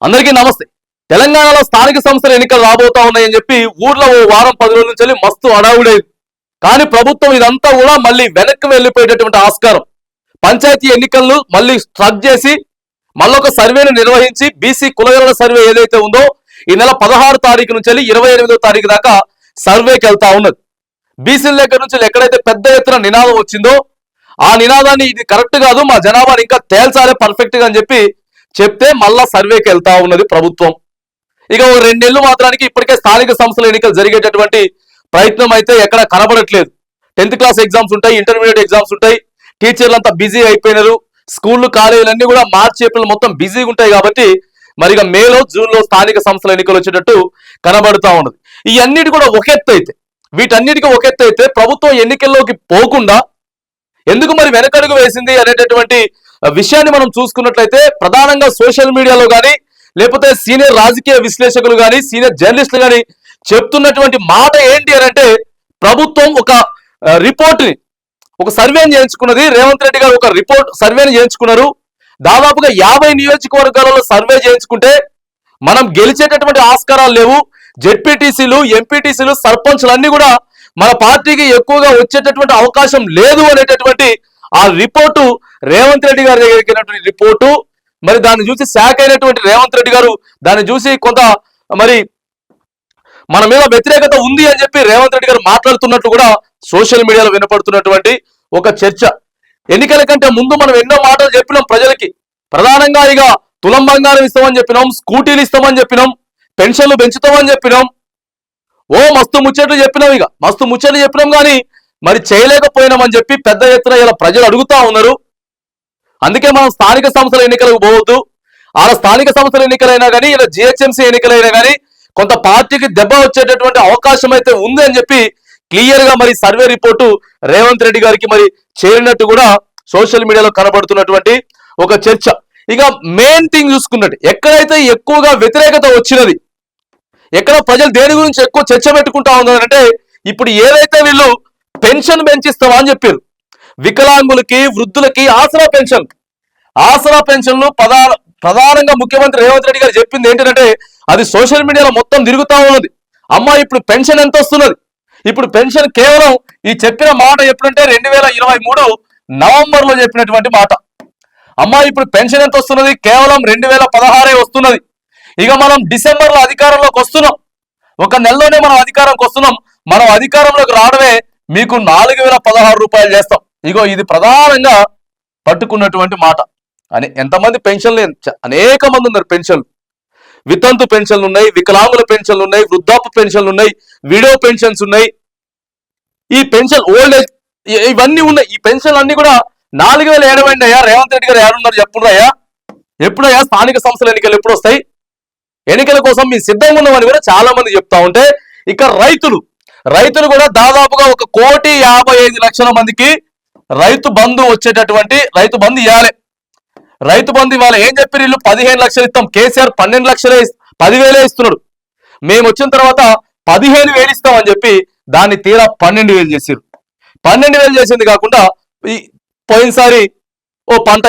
అందరికీ నమస్తే. తెలంగాణలో స్థానిక సంస్థల ఎన్నికలు రాబోతా ఉన్నాయని చెప్పి ఊర్లో ఓ వారం 10 రోజుల నుంచి మస్తు అడావుడేది. కానీ ప్రభుత్వం ఇదంతా కూడా మళ్ళీ వెనక్కి వెళ్ళిపోయేటటువంటి ఆస్కారం. పంచాయతీ ఎన్నికలను మళ్ళీ స్ట్రక్ చేసి మళ్ళొక సర్వేను నిర్వహించి బీసీ కులగణన సర్వే ఏదైతే ఉందో ఈ నెల 16 తారీఖు నుంచి 28వ తారీఖు దాకా సర్వేకి వెళ్తా ఉన్నది. బీసీల దగ్గర నుంచి ఎక్కడైతే పెద్ద ఎత్తున నినాదం వచ్చిందో ఆ నినాదాన్ని ఇది కరెక్ట్ కాదు, మా జనాభాని ఇంకా తేల్చాలి పర్ఫెక్ట్ గా అని చెప్తే మళ్ళా సర్వేకి వెళ్తా ఉన్నది ప్రభుత్వం. ఇక 2 నెలలు మాత్రానికి ఇప్పటికే స్థానిక సంస్థల ఎన్నికలు జరిగేటటువంటి ప్రయత్నం అయితే ఎక్కడ కనబడట్లేదు. 10th క్లాస్ ఎగ్జామ్స్ ఉంటాయి, ఇంటర్మీడియట్ ఎగ్జామ్స్ ఉంటాయి, టీచర్లు అంతా బిజీ అయిపోయినారు, స్కూళ్ళు కాలేజీలన్నీ కూడా మార్చి ఏప్రిల్ మొత్తం బిజీగా ఉంటాయి. కాబట్టి మరి ఇక మేలో జూన్లో స్థానిక సంస్థల ఎన్నికలు వచ్చేటట్టు కనబడుతూ ఉన్నది. ఈ అన్నిటి కూడా ఒక ఎత్తు అయితే, వీటన్నిటికీ ఒక ఎత్తు అయితే ప్రభుత్వం ఎన్నికల్లోకి పోకుండా ఎందుకు మరి వెనకడుగు వేసింది అనేటటువంటి విషయాన్ని మనం చూసుకున్నట్లయితే ప్రధానంగా సోషల్ మీడియాలో కానీ లేకపోతే సీనియర్ రాజకీయ విశ్లేషకులు కానీ సీనియర్ జర్నలిస్టులు కానీ చెప్తున్నటువంటి మాట ఏంటి అని అంటే, ప్రభుత్వం ఒక రిపోర్ట్ని ఒక సర్వేని చేయించుకున్నది. రేవంత్ రెడ్డి గారు ఒక సర్వేని చేయించుకున్నారు. దాదాపుగా 50 నియోజకవర్గాలలో సర్వే చేయించుకుంటే మనం గెలిచేటటువంటి ఆస్కారాలు లేవు. జెడ్పీటీసీలు, ఎంపీటీసీలు, సర్పంచ్లు అన్ని కూడా మన పార్టీకి ఎక్కువగా వచ్చేటటువంటి అవకాశం లేదు అనేటటువంటి ఆ రిపోర్టు రేవంత్ రెడ్డి గారి దగ్గరికి రిపోర్టు. మరి దాన్ని చూసి శాఖ అయినటువంటి రేవంత్ రెడ్డి గారు దాన్ని చూసి కొంత మరి మన మీద వ్యతిరేకత ఉంది అని చెప్పి రేవంత్ రెడ్డి గారు మాట్లాడుతున్నట్లు కూడా సోషల్ మీడియాలో వినపడుతున్నటువంటి ఒక చర్చ. ఎన్నికల కంటే ముందు మనం ఎన్నో మాటలు చెప్పినాం ప్రజలకి. ప్రధానంగా ఇక తులం బంగారం ఇస్తామని చెప్పినాం, స్కూటీలు ఇస్తామని చెప్పినాం, పెన్షన్లు పెంచుతామని చెప్పినాం, ఓ మస్తు ముచ్చట్లు చెప్పినాం. ఇక మస్తు ముచ్చట్లు చెప్పినాం కానీ మరి చేయలేకపోయినామని చెప్పి పెద్ద ఎత్తున ఇలా ప్రజలు అడుగుతా ఉన్నారు. అందుకే మనం స్థానిక సంస్థల ఎన్నికలకు పోవద్దు. ఆ స్థానిక సంస్థల ఎన్నికలైనా కానీ ఇలా జిహెచ్ఎంసీ ఎన్నికలైనా కానీ కొంత పార్టీకి దెబ్బ వచ్చేటటువంటి అవకాశం అయితే ఉంది అని చెప్పి క్లియర్ గా మరి సర్వే రిపోర్టు రేవంత్ రెడ్డి గారికి మరి చేరినట్టు కూడా సోషల్ మీడియాలో కనబడుతున్నటువంటి ఒక చర్చ. ఇక మెయిన్ థింగ్ చూసుకున్నట్టు ఎక్కడైతే ఎక్కువగా వ్యతిరేకత వచ్చినది, ఎక్కడ ప్రజలు దేని గురించి ఎక్కువ చర్చ పెట్టుకుంటా ఉన్నారంటే, ఇప్పుడు ఏదైతే వీళ్ళు పెన్షన్ పెంచిస్తామా అని చెప్పారు, వికలాంగులకి, వృద్ధులకి ఆసరా పెన్షన్లు ప్రధానంగా ముఖ్యమంత్రి రేవంత్ రెడ్డి గారు చెప్పింది ఏంటంటే, అది సోషల్ మీడియాలో మొత్తం తిరుగుతా ఉన్నది. అమ్మ ఇప్పుడు పెన్షన్ ఎంత వస్తున్నది, ఇప్పుడు పెన్షన్ కేవలం ఈ చెప్పిన మాట ఎప్పుడంటే 2023 నవంబర్లో చెప్పినటువంటి మాట. అమ్మ ఇప్పుడు పెన్షన్ ఎంత వస్తున్నది, కేవలం 2016 వస్తున్నది. ఇక మనం డిసెంబర్లో అధికారంలోకి వస్తున్నాం, ఒక నెలలోనే మనం అధికారంకి వస్తున్నాం. మనం అధికారంలోకి రావడమే మీకు 4016 రూపాయలు చేస్తాం. ఇగో ఇది ప్రధానంగా పట్టుకున్నటువంటి మాట. అని ఎంతమంది పెన్షన్లు, అనేక మంది ఉన్నారు పెన్షన్లు. వితంతు పెన్షన్లు ఉన్నాయి, వికలాంగుల పెన్షన్లు ఉన్నాయి, వృద్ధాప్య పెన్షన్లు ఉన్నాయి, విడో పెన్షన్స్ ఉన్నాయి, ఈ పెన్షన్ ఓల్డ్ ఏజ్ ఇవన్నీ ఉన్నాయి. ఈ పెన్షన్లు అన్ని కూడా 4070 అయ్యా. రేవంత్ రెడ్డి గారు ఏడున్నారు ఎప్పుడయ్యా స్థానిక సంస్థల ఎన్నికలు ఎప్పుడు వస్తాయి? ఎన్నికల కోసం మీ సిద్ధంగా ఉన్నామని కూడా చాలా మంది చెప్తా ఉంటే, ఇక రైతులు కూడా దాదాపుగా 1,55,00,000 మందికి రైతు బంధు వచ్చేటటువంటి రైతు బంధు ఇవ్వాలి. రైతు బంధు ఇవ్వాలి. ఏం చెప్పారు వీళ్ళు? 15 లక్షలు ఇస్తాం. కేసీఆర్ 12 లక్షలే 10,000 ఇస్తున్నాడు. మేము వచ్చిన తర్వాత 15,000 ఇస్తామని చెప్పి దాన్ని తీరా 12,000 చేసారు. 12,000 చేసింది కాకుండా పోయినసారి పంట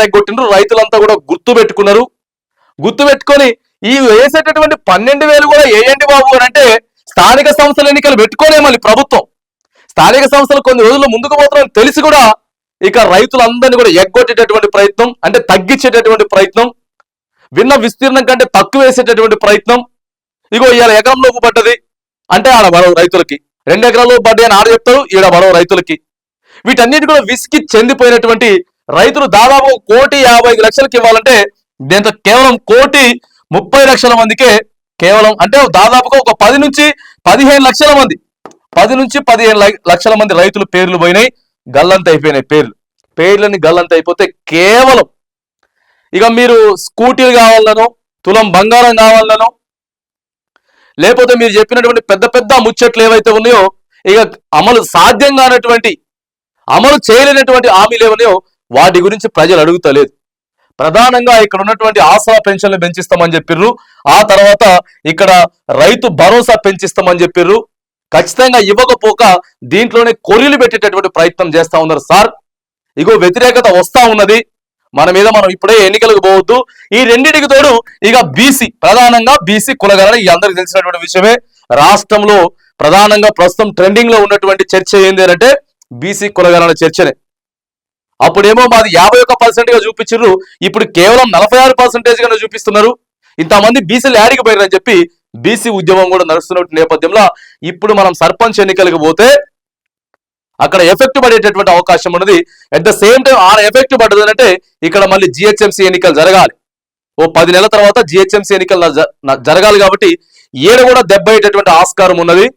ఎగ్గొట్టిండ్రు. రైతులంతా కూడా గుర్తు పెట్టుకొని ఈ వేసేటటువంటి 12,000 కూడా వేయండి బాబు అని అంటే, స్థానిక సంస్థల ఎన్నికలు పెట్టుకోలే మళ్ళీ ప్రభుత్వం. స్థానిక సంస్థలు కొన్ని రోజులు ముందుకు పోతున్నారని తెలిసి కూడా ఇక రైతులందరినీ కూడా ఎగ్గొట్టేటటువంటి ప్రయత్నం, అంటే తగ్గించేటటువంటి ప్రయత్నం, విన్న విస్తీర్ణం కంటే తక్కువ వేసేటటువంటి ప్రయత్నం. ఇగో ఇవాళ ఎకరంలోపు పడ్డది అంటే ఆడ బడవ రైతులకి, 2 ఎకరాల్లో పడ్డాయి అని ఆడ చెప్తారు, ఈడ బడవ రైతులకి. వీటన్నిటి కూడా విసికి చెందిపోయినటువంటి రైతులు దాదాపు 1,55,00,000 ఇవ్వాలంటే దీంతో కేవలం 1,30,00,000 మందికే కేవలం, అంటే దాదాపుగా ఒక 10 నుంచి 15 లక్షల మంది 10 నుంచి 15 లక్షల మంది రైతులు పేర్లు పోయినాయి, గల్లంత అయిపోయినాయి. పేర్లని గల్లంత అయిపోతే కేవలం ఇక మీరు స్కూటీలు కావాలనో, తులం బంగారం కావాలనో, లేకపోతే మీరు చెప్పినటువంటి పెద్ద ముచ్చట్లు ఏవైతే ఉన్నాయో, ఇక సాధ్యం కానటువంటి, అమలు చేయలేనటువంటి హామీలు ఏమన్నాయో వాటి గురించి ప్రజలు అడుగుతలేదు. ప్రధానంగా ఇక్కడ ఉన్నటువంటి ఆసరా పెన్షన్లు పెంచిస్తామని చెప్పిర్రు. ఆ తర్వాత ఇక్కడ రైతు భరోసా పెంచిస్తామని చెప్పిర్రు. ఖచ్చితంగా ఇవ్వకపోక దీంట్లోనే కొర్రీలు పెట్టేటటువంటి ప్రయత్నం చేస్తా ఉన్నారు. సార్ ఇగో వ్యతిరేకత వస్తా ఉన్నది, మన మీద మనం ఇప్పుడే ఎన్నికలకు పోవద్దు. ఈ రెండింటికి తోడు ఇక బీసీ, ప్రధానంగా బీసీ కులగణన ఈ అందరికి తెలిసినటువంటి విషయమే. రాష్ట్రంలో ప్రధానంగా ప్రస్తుతం ట్రెండింగ్ లో ఉన్నటువంటి చర్చ ఏంది అంటే బీసీ కులగణన చర్చనే. అప్పుడేమో మాది 51% గా చూపించారు, ఇప్పుడు కేవలం 46% గానే చూపిస్తున్నారు. ఇంతమంది బీసీలు యాడికి పోయారని చెప్పి బీసీ ఉద్యమం కూడా నడుస్తున్న నేపథ్యంలో ఇప్పుడు మనం సర్పంచ్ ఎన్నికలకు పోతే అక్కడ ఎఫెక్ట్ పడేటటువంటి అవకాశం ఉన్నది. అట్ ద సేమ్ టైం ఆ ఎఫెక్ట్ పడ్డదంటే ఇక్కడ మళ్ళీ జిహెచ్ఎంసీ ఎన్నికలు జరగాలి. ఓ 10 నెలల తర్వాత జిహెచ్ఎంసీ ఎన్నికలు జరగాలి. కాబట్టి ఈడ కూడా దెబ్బయ్యేటటువంటి ఆస్కారం ఉన్నది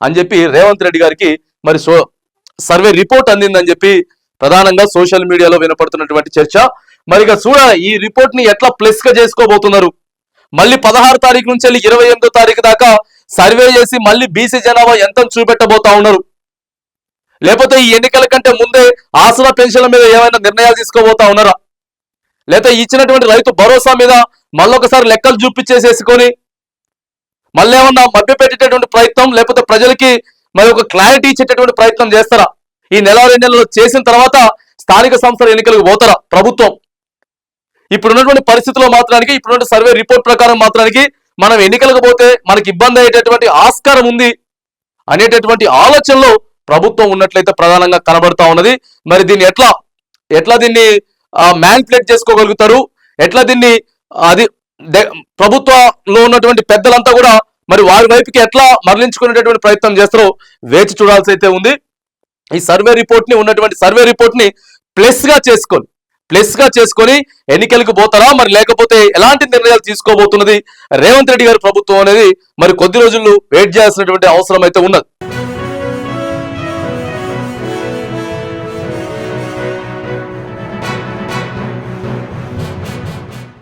అని చెప్పి రేవంత్ రెడ్డి గారికి మరి సర్వే రిపోర్ట్ అందిందని చెప్పి ప్రధానంగా సోషల్ మీడియాలో వినపడుతున్నటువంటి చర్చ. మరి ఇక చూడాలి ఈ రిపోర్ట్ ని ఎట్లా ప్లస్ గా చేసుకోబోతున్నారు. మళ్ళీ 16 తారీఖు నుంచి వెళ్ళి 28వ తారీఖు దాకా సర్వే చేసి మళ్ళీ బీసీ జనాభా ఎంత చూపెట్టబోతా ఉన్నారు. లేకపోతే ఈ ఎన్నికల కంటే ముందే ఆసరా పెన్షన్ల మీద ఏమైనా నిర్ణయాలు తీసుకోబోతా ఉన్నారా, లేకపోతే ఇచ్చినటువంటి రైతు భరోసా మీద మళ్ళొకసారి లెక్కలు చూపించేసేసుకొని మళ్ళీ ఏమన్నా మభ్య పెట్టేటటువంటి ప్రయత్నం, లేకపోతే ప్రజలకి మరి ఒక క్లారిటీ ఇచ్చేటటువంటి ప్రయత్నం చేస్తారా? ఈ నెల 2 నెలలు చేసిన తర్వాత స్థానిక సంస్థల ఎన్నికలకు పోతారా ప్రభుత్వం? ఇప్పుడున్నటువంటి పరిస్థితుల్లో మాత్రానికి, ఇప్పుడున్న సర్వే రిపోర్ట్ ప్రకారం మాత్రానికి మనం ఎన్నికలకు పోతే మనకి ఇబ్బంది అయ్యేటటువంటి ఆస్కారం ఉంది అనేటటువంటి ఆలోచనలో ప్రభుత్వం ఉన్నట్లయితే ప్రధానంగా కనబడతా ఉన్నది. మరి దీన్ని ఎట్లా దీన్ని మ్యానిపులేట్ చేసుకోగలుగుతారు, ఎట్లా దీన్ని అది ప్రభుత్వంలో ఉన్నటువంటి పెద్దలంతా కూడా మరి వారి వైపుకి ఎట్లా మరలించుకునేటటువంటి ప్రయత్నం చేస్తారో వేచి చూడాల్సి అయితే ఉంది. ఈ సర్వే రిపోర్ట్ ని ఉన్నటువంటి సర్వే రిపోర్ట్ ని ప్లస్ గా చేసుకొని ఎన్నికలకు పోతారా, మరి లేకపోతే ఎలాంటి నిర్ణయాలు తీసుకోబోతున్నది రేవంత్ రెడ్డి గారి ప్రభుత్వం అనేది మరి కొద్ది రోజుల్లో వెయిట్ చేయాల్సినటువంటి అవసరం అయితే ఉన్నది.